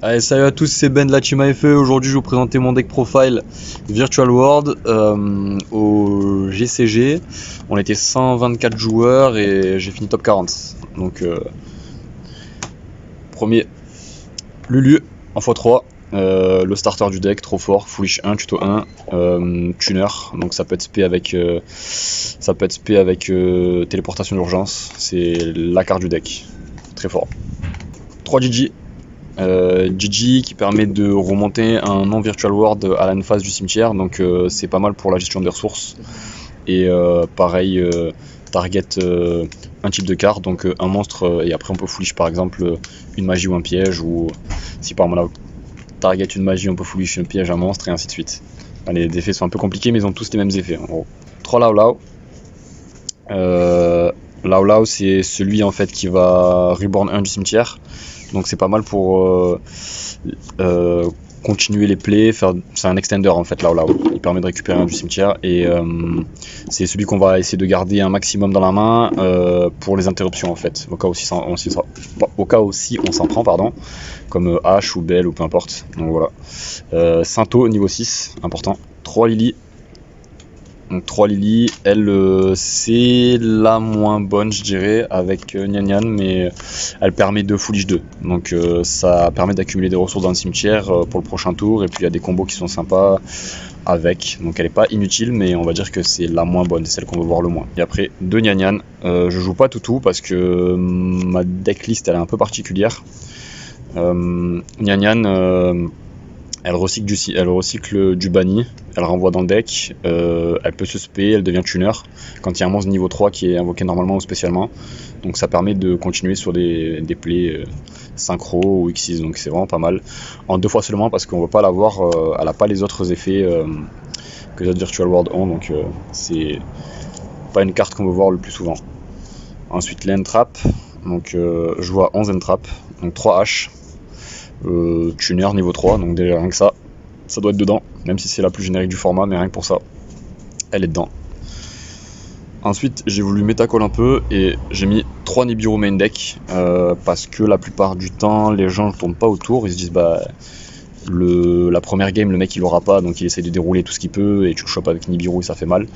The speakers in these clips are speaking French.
Allez, salut à tous, c'est Ben de la Team AFE. Aujourd'hui, je vais vous présenter mon deck profile Virtual World au GCG. On était 124 joueurs et j'ai fini top 40. Donc, premier, Lulu en x3. Le starter du deck, trop fort, Foolish 1, tuto 1, tuner, donc ça peut être spé avec, téléportation d'urgence, c'est la carte du deck, très fort. 3 GG, GG qui permet de remonter un non-virtual world à la phase du cimetière, donc c'est pas mal pour la gestion des ressources. Et pareil, target un type de carte, donc un monstre, et après on peut foolish par exemple une magie ou un piège, ou si par exemple target une magie, on peut foolish un piège, un monstre, et ainsi de suite. Les effets sont un peu compliqués, mais ils ont tous les mêmes effets en gros. 3 Lao Lao. Lao Lao, c'est celui en fait qui va reborn 1 du cimetière. Donc c'est pas mal pour continuer les plays, c'est un extender en fait Lao Lao. Il permet de récupérer un du cimetière et c'est celui qu'on va essayer de garder un maximum dans la main pour les interruptions en fait. Au cas où si on s'en prend, pardon, comme H ou Belle ou peu importe. Donc voilà. Sainto niveau 6, important. 3 Lily. Donc 3 Lily, elle c'est la moins bonne je dirais avec Nyan Nyan, mais elle permet de foolish 2. Donc ça permet d'accumuler des ressources dans le cimetière pour le prochain tour, et puis il y a des combos qui sont sympas avec. Donc elle est pas inutile, mais on va dire que c'est la moins bonne, c'est celle qu'on veut voir le moins. Et après 2 Nyan Nyan, je joue pas tout parce que ma decklist elle est un peu particulière. Nyan Nyan, elle recycle du banni, elle renvoie dans le deck, elle peut se spé, elle devient tuner quand il y a un monstre niveau 3 qui est invoqué normalement ou spécialement. Donc ça permet de continuer sur des plays synchro ou X6, donc c'est vraiment pas mal. En 2 fois seulement parce qu'on veut pas l'avoir, elle a pas les autres effets que les autres Virtual World ont, donc c'est pas une carte qu'on veut voir le plus souvent. Ensuite l'Entrap, donc je vois 11 Entrap, donc 3 H. Tuner niveau 3, donc déjà rien que ça doit être dedans, même si c'est la plus générique du format, mais rien que pour ça elle est dedans. Ensuite j'ai voulu métacall un peu et j'ai mis 3 Nibiru main deck parce que la plupart du temps les gens ne tournent pas autour, ils se disent bah la première game le mec il aura pas, donc il essaie de dérouler tout ce qu'il peut et tu le chopes avec Nibiru et ça fait mal.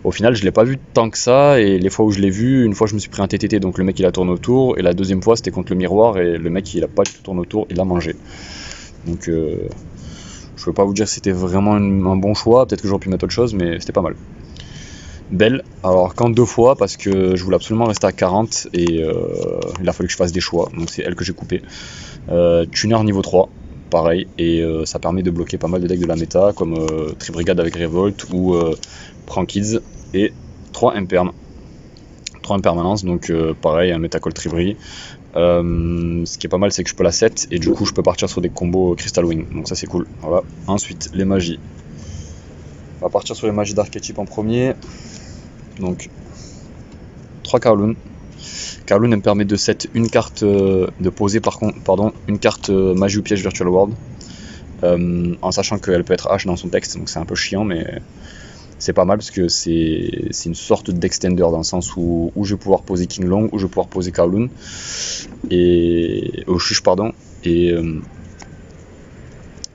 Au final je l'ai pas vu tant que ça, et les fois où je l'ai vu, une fois je me suis pris un TTT, donc le mec il a tourné autour, et la deuxième fois c'était contre le miroir et le mec il a pas du tout tourné autour, il l'a mangé. Donc je peux pas vous dire si c'était vraiment un bon choix, peut-être que j'aurais pu mettre autre chose, mais c'était pas mal. Belle, alors quand 2 fois parce que je voulais absolument rester à 40 et il a fallu que je fasse des choix, donc c'est elle que j'ai coupé. Tuner niveau 3, pareil, et ça permet de bloquer pas mal de decks de la méta comme Tribrigade avec Revolt ou Prankids, et 3 Imperm. 3 impermanence, donc pareil, un métacall Tribri. Ce qui est pas mal, c'est que je peux la set et du coup je peux partir sur des combos Crystal Wing, donc ça c'est cool. Voilà. Ensuite les magies, on va partir sur les magies d'archétype en premier. Donc 3 Kowloon. Kowloon elle me permet de set une carte, de poser une carte magie ou piège Virtual World, en sachant qu'elle peut être H dans son texte, donc c'est un peu chiant, mais c'est pas mal parce que c'est une sorte d'extender dans le sens où je vais pouvoir poser King Long, ou je vais pouvoir poser Kowloon et Shush pardon, et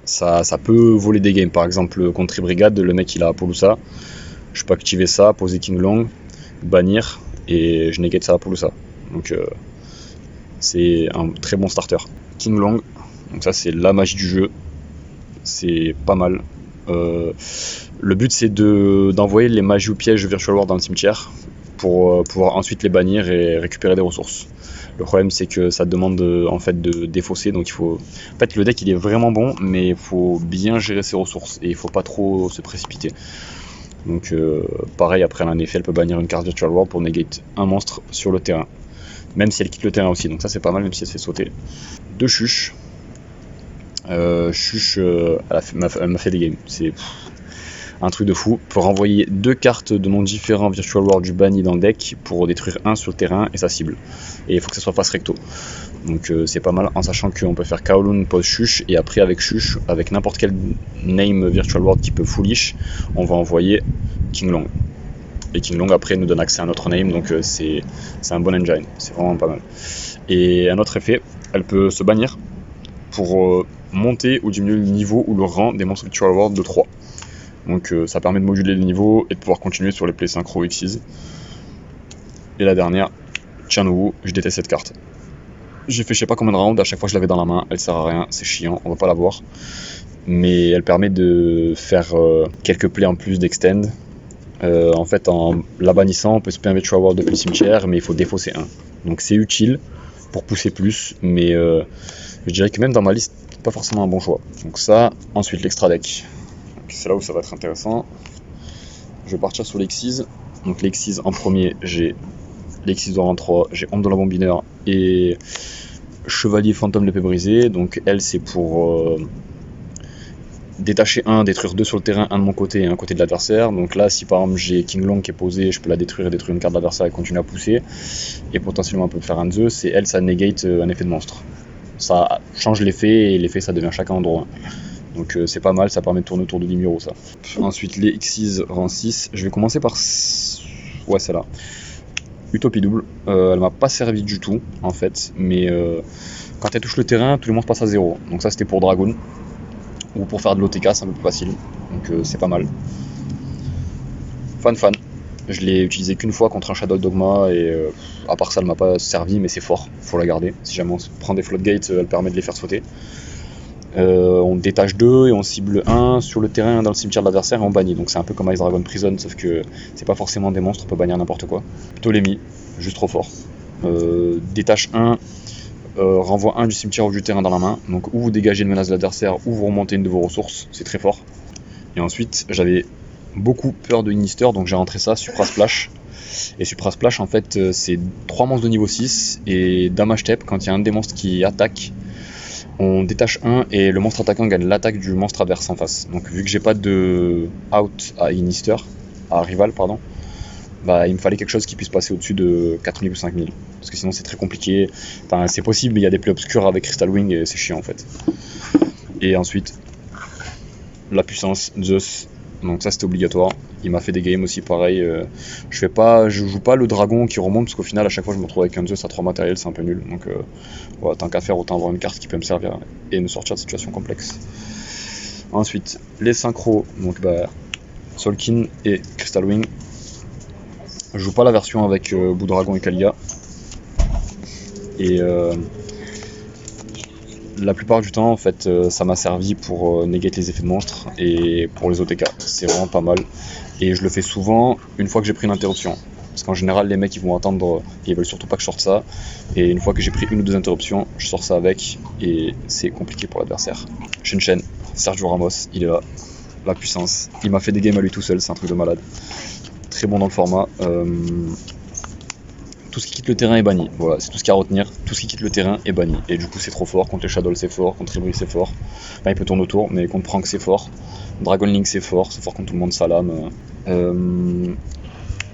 ça peut voler des games. Par exemple contre Tribrigade, le mec il a Apollousa, je peux activer ça, poser King Long, bannir, et je negate ça à Apollousa. Donc c'est un très bon starter. King Long, donc ça c'est la magie du jeu, c'est pas mal. Le but c'est d'envoyer les magies ou pièges Virtual World dans le cimetière pour pouvoir ensuite les bannir et récupérer des ressources. Le problème c'est que ça demande en fait de défausser, donc il faut... En fait le deck il est vraiment bon, mais il faut bien gérer ses ressources et il faut pas trop se précipiter. Donc pareil, après elle a un effet, elle peut bannir une carte Virtual World pour negate un monstre sur le terrain, même si elle quitte le terrain aussi, donc ça c'est pas mal, même si elle se fait sauter. 2 Shush. Shush, elle m'a fait des games, c'est un truc de fou. Pour renvoyer 2 cartes de nom différents Virtual World du banni dans le deck pour détruire un sur le terrain et sa cible. Et il faut que ça soit face recto. Donc c'est pas mal, en sachant qu'on peut faire Kowloon pose Shush, et après avec Shush, avec n'importe quel name Virtual World qui peut foolish, on va envoyer King Long. Et King Long après nous donne accès à notre name, donc c'est un bon engine, c'est vraiment pas mal. Et un autre effet, elle peut se bannir pour monter ou diminuer le niveau ou le rang des monstres Virtual World de 3. Donc ça permet de moduler les niveaux et de pouvoir continuer sur les plays synchro Xyz. Et la dernière, Qianwu, je déteste cette carte. J'ai fait je sais pas combien de rounds, à chaque fois que je l'avais dans la main, elle sert à rien, c'est chiant, on va pas la voir. Mais elle permet de faire quelques plays en plus d'extend. En fait, en la bannissant, on peut spammer Virtual World depuis le cimetière, mais il faut défausser un. Donc c'est utile pour pousser plus, mais je dirais que même dans ma liste, c'est pas forcément un bon choix. Donc ça, ensuite l'extra deck. C'est là où ça va être intéressant. Je vais partir sur l'Xyz. Donc l'Xyz en premier, j'ai l'Xyz de rang 3, j'ai Ombre de la Bombineur et Chevalier Fantôme l'épée brisée. Donc elle, c'est pour détacher un, détruire deux sur le terrain, un de mon côté et un côté de l'adversaire. Donc là, si par exemple j'ai King Long qui est posé, je peux la détruire et détruire une carte de l'adversaire et continuer à pousser. Et potentiellement on peut faire un Zeus, et elle, ça negate un effet de monstre. Ça change l'effet, et l'effet ça devient chacun en droit 1. Donc c'est pas mal, ça permet de tourner autour de 10 000 €, ça. Ensuite les Xyz rang 6, je vais commencer par... Ouais, celle-là. Utopie double, elle m'a pas servi du tout en fait, mais quand elle touche le terrain, tous les monstres passent à 0. Donc ça c'était pour Dragoon, ou pour faire de l'OTK, c'est un peu plus facile, donc c'est pas mal. Fan, je l'ai utilisé qu'une fois contre un Shadow Dogma, et à part ça elle m'a pas servi, mais c'est fort, faut la garder. Si jamais on prend des floodgates, elle permet de les faire sauter. On détache 2 et on cible 1 sur le terrain dans le cimetière de l'adversaire et on bannit. Donc c'est un peu comme Ice Dragon Prison, sauf que c'est pas forcément des monstres, on peut bannir n'importe quoi. Ptolémie, juste trop fort. Détache 1, renvoie 1 du cimetière ou du terrain dans la main. Donc ou vous dégagez une menace de l'adversaire ou vous remontez une de vos ressources, c'est très fort. Et ensuite j'avais beaucoup peur de Inister, donc j'ai rentré ça, Supra Splash. Et Supra Splash en fait c'est 3 monstres de niveau 6 et Damage Step, quand il y a un des monstres qui attaque, on détache 1 et le monstre attaquant gagne l'attaque du monstre adverse en face. Donc vu que j'ai pas de out à Inister, à rival pardon, bah il me fallait quelque chose qui puisse passer au-dessus de 4000 ou 5000. Parce que sinon c'est très compliqué. Enfin c'est possible, mais il y a des plays obscurs avec Crystal Wing et c'est chiant en fait. Et ensuite, la puissance, Zeus. Donc ça c'était obligatoire. Il m'a fait des games aussi pareil. Je joue pas le dragon qui remonte parce qu'au final à chaque fois je me retrouve avec un Zeus à 3 matériels, c'est un peu nul. Donc voilà, tant qu'à faire autant avoir une carte qui peut me servir et me sortir de situations complexes. Ensuite les synchros, donc Solkin et Crystal Wing. Je joue pas la version avec Boudragon et Kalia. Et la plupart du temps en fait ça m'a servi pour negate les effets de monstres et pour les OTK, c'est vraiment pas mal. Et je le fais souvent une fois que j'ai pris une interruption, parce qu'en général les mecs ils vont attendre, ils veulent surtout pas que je sorte ça, et une fois que j'ai pris une ou deux interruptions je sors ça avec et c'est compliqué pour l'adversaire. Shen, Sergio Ramos, il est là, la puissance, il m'a fait des games à lui tout seul, c'est un truc de malade, très bon dans le format. Tout ce qui quitte le terrain est banni, voilà, c'est tout ce qu'il y a à retenir, tout ce qui quitte le terrain est banni, et du coup c'est trop fort, contre les Shadow c'est fort, contre Ibris c'est fort, enfin il peut tourner autour, mais contre Prank c'est fort, Dragon Link c'est fort contre tout le monde, Salam.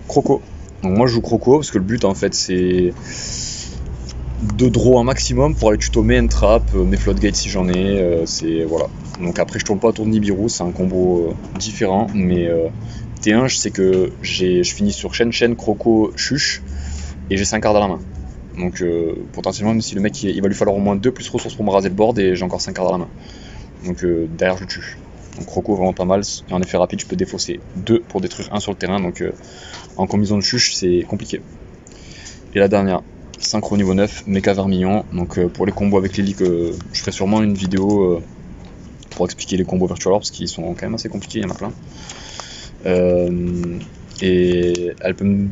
Croco, donc moi je joue Croco, parce que le but en fait c'est de draw un maximum pour aller tuto mes trap, mes floodgates si j'en ai, c'est voilà. Donc après je tourne pas autour de Nibiru, c'est un combo différent, mais T1 je sais que je finis sur Shen, Croco, Chuch, et j'ai 5 cartes à la main. Donc potentiellement, même si le mec il va lui falloir au moins 2 plus ressources pour me raser le board, et j'ai encore 5 cartes à la main. Donc derrière je le tue. Donc Croco vraiment pas mal, et en effet rapide je peux défausser 2 pour détruire 1 sur le terrain, donc en combinaison de chuche c'est compliqué. Et la dernière, synchro niveau 9, Mecha Vermillon. Donc pour les combos avec Lily, je ferai sûrement une vidéo pour expliquer les combos Virtual Orb, parce qu'ils sont quand même assez compliqués, il y en a plein. Et elle peut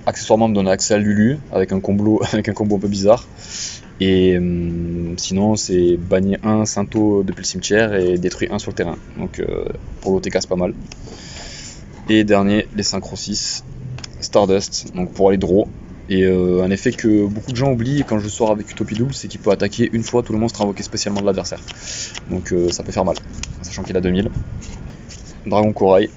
accessoirement me donner accès à Lulu avec un combo un peu bizarre. Et sinon c'est bannir 1 Sainto depuis le cimetière et détruire 1 sur le terrain. Donc pour l'OTK c'est pas mal. Et dernier, les synchro 6, Stardust, donc pour aller draw. Et un effet que beaucoup de gens oublient quand je sors avec Utopie double, c'est qu'il peut attaquer une fois tout le monstre invoqué spécialement de l'adversaire. Donc ça peut faire mal, sachant qu'il a 2000. Dragon Corail,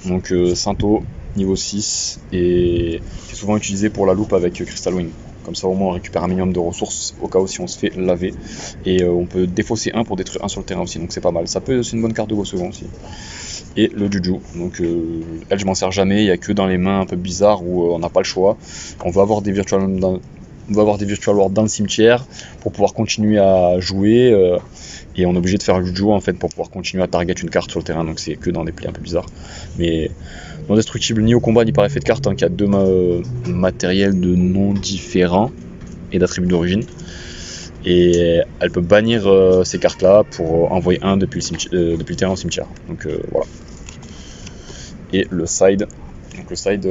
donc Sainto, niveau 6, et qui est souvent utilisé pour la loupe avec Crystal Wing. Comme ça au moins on récupère un minimum de ressources au cas où si on se fait laver. Et on peut défausser 1 pour détruire 1 sur le terrain aussi, donc c'est pas mal. Ça peut, c'est une bonne carte de go souvent aussi. Et le Juju, donc elle je m'en sers jamais, il n'y a que dans les mains un peu bizarres où on n'a pas le choix. On va avoir des Virtual on doit avoir des Virtual World dans le cimetière pour pouvoir continuer à jouer. Et on est obligé de faire un juju en fait pour pouvoir continuer à target une carte sur le terrain, donc c'est que dans des plays un peu bizarres. Mais non destructible ni au combat ni par effet de carte, hein, qu'il y a deux matériels de noms différents et d'attributs d'origine. Et elle peut bannir ces cartes là pour envoyer un depuis le terrain au cimetière. Donc voilà. Et le side. Donc le side,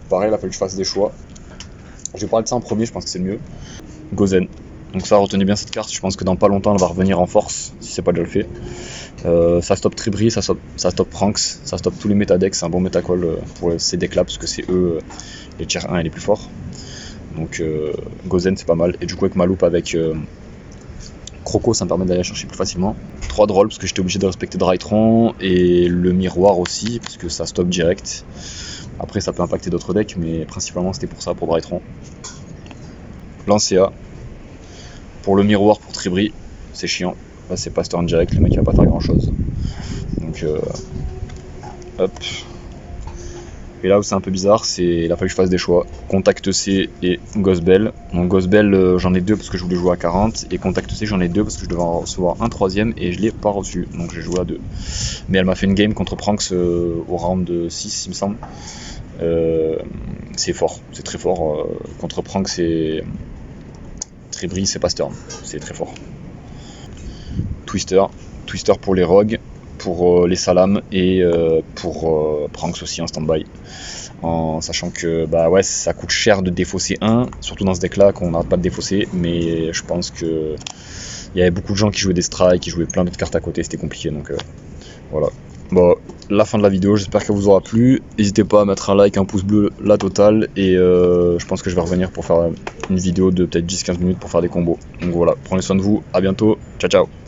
pareil, il a fallu que je fasse des choix. Je vais parler de ça en premier, je pense que c'est le mieux. Gozen. Donc ça, retenez bien cette carte, je pense que dans pas longtemps elle va revenir en force, si c'est pas déjà le fait. Ça stop Tribri, ça stop Pranks, ça stop tous les métadecks, c'est un bon métacall pour ces decks là, parce que c'est eux les tiers 1 et les plus forts. Donc Gozen c'est pas mal, et du coup avec ma loupe avec Croco ça me permet d'aller chercher plus facilement. 3 drôles parce que j'étais obligé de respecter Drytron, et le miroir aussi, parce que ça stop direct. Après ça peut impacter d'autres decks, mais principalement c'était pour ça, pour Drytron. Lancea. Pour le miroir, pour Tribri, c'est chiant. Là, c'est pas turn direct, le mec il va pas faire grand chose. Donc, hop. Et là où c'est un peu bizarre, c'est il a fallu que je fasse des choix. Contact C et Gospel. Donc, Gospel, j'en ai 2 parce que je voulais jouer à 40. Et Contact C, j'en ai 2 parce que je devais en recevoir un troisième et je l'ai pas reçu. Donc, j'ai joué à 2. Mais elle m'a fait une game contre Pranks au round de 6, il me semble. C'est fort, c'est très fort. Contre Pranks et Tribri, c'est pas Stern, c'est très fort. Twister pour les rogues, pour les salams et pour Pranks aussi en stand-by. En sachant que bah ouais, ça coûte cher de défausser 1, surtout dans ce deck là qu'on n'arrête pas de défausser, mais je pense que il y avait beaucoup de gens qui jouaient des strikes, qui jouaient plein d'autres cartes à côté, c'était compliqué, donc voilà. Bon, la fin de la vidéo, j'espère qu'elle vous aura plu. N'hésitez pas à mettre un like, un pouce bleu, la totale. Et je pense que je vais revenir pour faire une vidéo de peut-être 10-15 minutes pour faire des combos. Donc voilà, prenez soin de vous, à bientôt, ciao ciao.